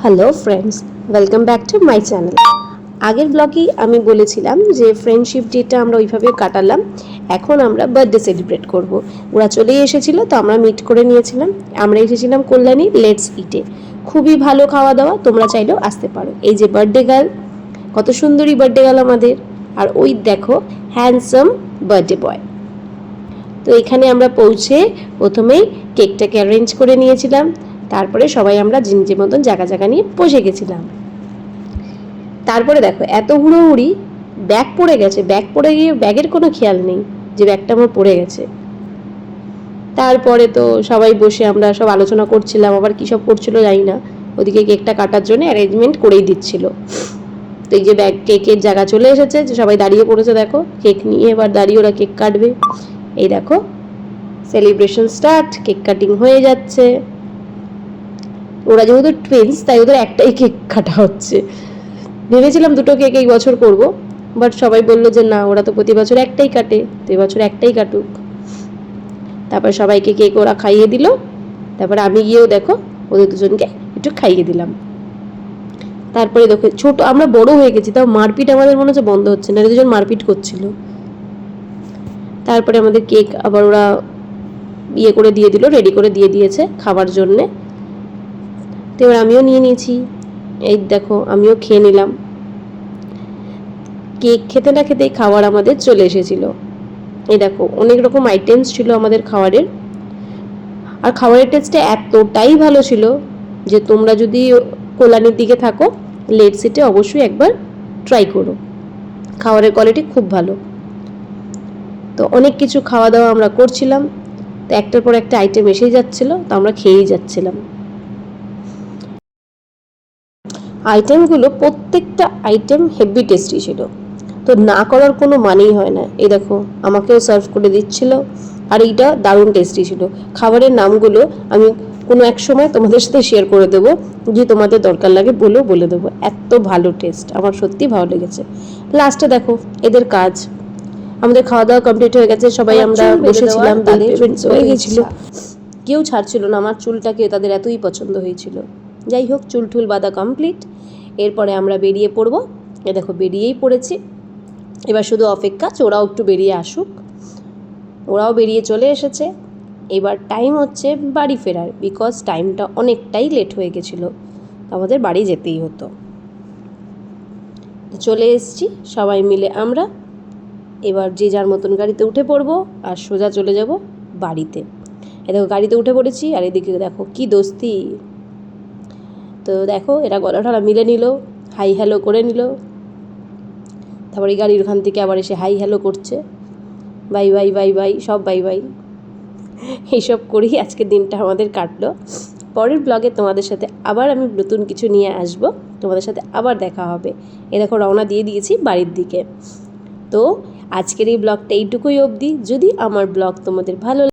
Hello friends, welcome back to my channel. আগের ব্লগেই আমি বলেছিলাম যে ফ্রেন্ডশিপ ডেটা আমরা ওইভাবে কাটালাম। এখন আমরা বার্থডে সেলিব্রেট করব। ওরা চলেই এসেছিলো, তো আমরা মিট করে নিয়েছিলাম। আমরা এসেছিলাম কল্যাণী লেটস ইটে। খুবই ভালো খাওয়া দাওয়া, তোমরা চাইলেও আসতে পারো। এই যে বার্থডে গার্ল, কত সুন্দরী বার্থডে গার্ল আমাদের। আর ওই দেখো হ্যান্ডসাম বার্থডে বয়। তো এখানে আমরা পৌঁছে প্রথমেই কেকটাকে অ্যারেঞ্জ করে নিয়েছিলাম। তারপরে সবাই আমরা নিজের মতন জায়গা জায়গা নিয়ে বসে গেছিলাম। তারপরে দেখো এত হুড়োহুড়ি, ব্যাগ পড়ে গেছে। ব্যাগ পড়ে গিয়ে ব্যাগের কোনো খেয়াল নেই যে ব্যাগটা আমার পড়ে গেছে। তারপরে তো সবাই বসে আমরা সব আলোচনা করছিলাম, আবার কী সব করছিল জানি না। ওদিকে কেকটা কাটার জন্য অ্যারেঞ্জমেন্ট করেই দিচ্ছিল। তো এই যে ব্যাগ কেকের জায়গা চলে এসেছে, যে সবাই দাঁড়িয়ে পড়েছে। দেখো কেক নিয়ে এবার দাঁড়িয়ে ওরা কেক কাটবে। এই দেখো সেলিব্রেশন স্টার্ট, কেক কাটিং হয়ে যাচ্ছে। ওরা যেহেতু টুইন্স, তাই ওদের একটাই কেক কাটা হচ্ছে। ভেবেছিলাম দুটো কেক এই বছর করব, বাট সবাই বললো যে না, ওরা তো প্রতি বছর একটাই কাটে, তো এবছর একটাই কাটুক। তারপর সবাইকে কেক ওরা খাইয়ে দিল। তারপরে আমি গিয়েও দেখো ওদের দুজনকে একটু খাইয়ে দিলাম। তারপরে দেখো ছোট, আমরা বড় হয়ে গেছি, তাও মারপিট আমাদের মনে হচ্ছে বন্ধ হচ্ছে না। দুজন মারপিট করছিল। তারপরে আমাদের কেক আবার ওরা ইয়ে করে দিয়ে দিল, রেডি করে দিয়ে দিয়েছে খাবার জন্যে। তো এবার আমিও নিয়ে নিয়েছি। এই দেখো আমিও খেয়ে নিলাম। কেক খেতে না খেতেই খাবার আমাদের চলে এসেছিল। এই দেখো অনেক রকম আইটেমস ছিল আমাদের খাবারের। আর খাবারের টেস্টটা এতটাই ভালো ছিল যে তোমরা যদি কল্যাণীর দিকে থাকো, লেট সিটে অবশ্যই একবার ট্রাই করো। খাবারের কোয়ালিটি খুব ভালো। তো অনেক কিছু খাওয়া দাওয়া আমরা করছিলাম। তো একটার পর একটা আইটেম এসেই যাচ্ছিলো, তো আমরা খেয়েই যাচ্ছিলাম। আইটেমগুলো প্রত্যেকটা আইটেম হেভি টেস্টি ছিল। তো না করার কোনো মানেই হয় না। এই দেখো আমাকেও সার্ভ করে দিচ্ছিল, আর এইটা দারুণ টেস্টি ছিল। খাবারের নামগুলো আমি কোনো এক সময় তোমাদের সাথে শেয়ার করে দেবো, যে তোমাদের দরকার লাগে বলে দেবো। এত ভালো টেস্ট, আমার সত্যি ভালো লেগেছে। লাস্টে দেখো এদের কাজ, আমাদের খাওয়া দাওয়া কমপ্লিট হয়ে গেছে, সবাই আমরা বসেছিলাম, বিল পেমেন্টস হয়ে গেছিল। কেউ ছাড়ছিল না আমার চুলটাকে, তাদের এতই পছন্দ হয়েছিল। যাই হোক, চুল টুল বাঁধা কমপ্লিট। এরপরে আমরা বেরিয়ে পড়বো। এ দেখো বেরিয়েই পড়েছি। এবার শুধু অপেক্ষা ওরাও একটু বেরিয়ে আসুক। ওরাও বেরিয়ে চলে এসেছে। এবার টাইম হচ্ছে বাড়ি ফেরার, বিকজ টাইমটা অনেকটাই লেট হয়ে গেছিলো, আমাদের বাড়ি যেতেই হতো। চলে এসেছি সবাই মিলে আমরা। এবার যে যার মতন গাড়িতে উঠে পড়বো আর সোজা চলে যাব বাড়িতে। এ দেখো গাড়িতে উঠে পড়েছি, আর এদিকে দেখো কি দোস্তি। তো দেখো এরা গলা ঠলা মিলে নিল, হাই হ্যালো করে নিল। তারপর এই গাড়ির ওখান থেকে আবার এসে হাই হ্যালো করছে, বাই বাই বাই বাই, সব বাই বাই। এইসব করেই আজকের দিনটা আমাদের কাটলো। পরের ব্লগে তোমাদের সাথে আবার আমি নতুন কিছু নিয়ে আসব, তোমাদের সাথে আবার দেখা হবে। এ দেখো রওনা দিয়ে দিয়েছি বাড়ির দিকে। তো আজকের এই ব্লগটা এইটুকুই অবধি। যদি আমার ব্লগ তোমাদের ভালো